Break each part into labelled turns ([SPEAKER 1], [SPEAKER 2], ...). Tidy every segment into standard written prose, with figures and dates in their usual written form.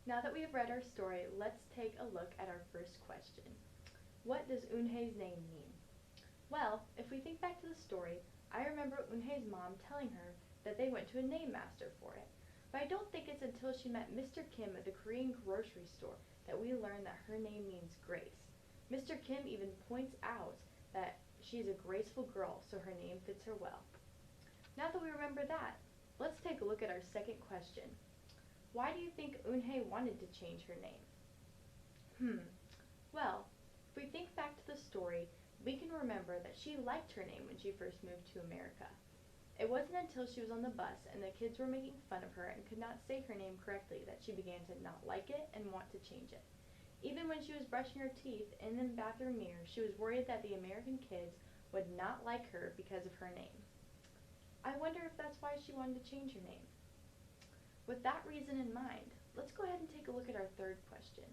[SPEAKER 1] Now that we have read our story, let's take a look at our first question. What does Unhei's name mean? Well, if we think back to the story, I remember Unhei's mom telling her that they went to a name master for it. But I don't think it's until she met Mr. Kim at the Korean grocery store that we learn that her name means grace. Mr. Kim even points out that she is a graceful girl, so her name fits her well. Now that we remember that, let's take a look at our second question. Why do you think Eunhae wanted to change her name? Well, if we think back to the story, we can remember that she liked her name when she first moved to America. It wasn't until she was on the bus and the kids were making fun of her and could not say her name correctly that she began to not like it and want to change it. Even when she was brushing her teeth in the bathroom mirror, she was worried that the American kids would not like her because of her name. I wonder if that's why she wanted to change her name. With that reason in mind, let's go ahead and take a look at our third question.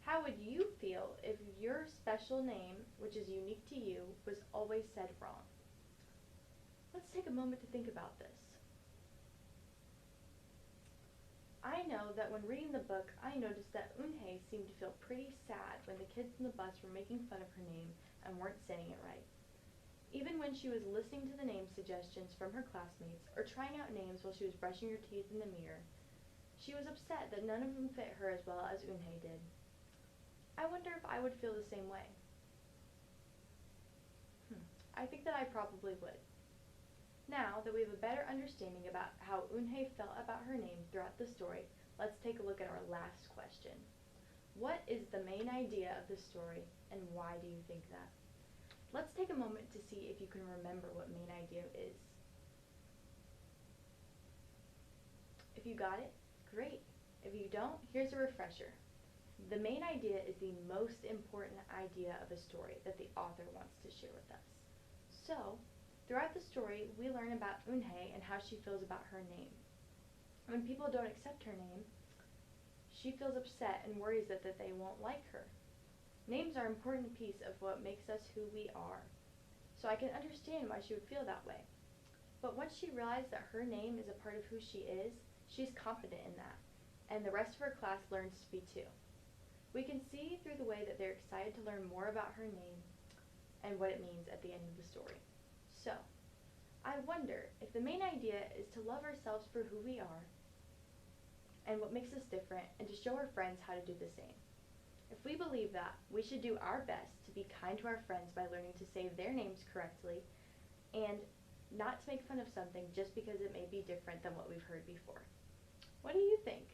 [SPEAKER 1] How would you feel if your special name, which is unique to you, was always said wrong? Let's take a moment to think about this. I know that when reading the book, I noticed that Eunhae seemed to feel pretty sad when the kids in the bus were making fun of her name and weren't saying it right. Even when she was listening to the name suggestions from her classmates or trying out names while she was brushing her teeth in the mirror, she was upset that none of them fit her as well as Eunhae did. I wonder if I would feel the same way. I think that I probably would. Now that we have a better understanding about how Eunhae felt about her name throughout the story, let's take a look at our last question. What is the main idea of the story, and why do you think that? Let's take a moment to see if you can remember what main idea is. If you got it, great. If you don't, here's a refresher. The main idea is the most important idea of a story that the author wants to share with us. So, throughout the story, we learn about Eunhae and how she feels about her name. When people don't accept her name, she feels upset and worries that they won't like her. Names are an important piece of what makes us who we are, so I can understand why she would feel that way. But once she realized that her name is a part of who she is, she's confident in that, and the rest of her class learns to be too. We can see through the way that they're excited to learn more about her name and what it means at the end of the story. So, I wonder if the main idea is to love ourselves for who we are and what makes us different, and to show our friends how to do the same. If we believe that, we should do our best to be kind to our friends by learning to say their names correctly and not to make fun of something just because it may be different than what we've heard before. What do you think?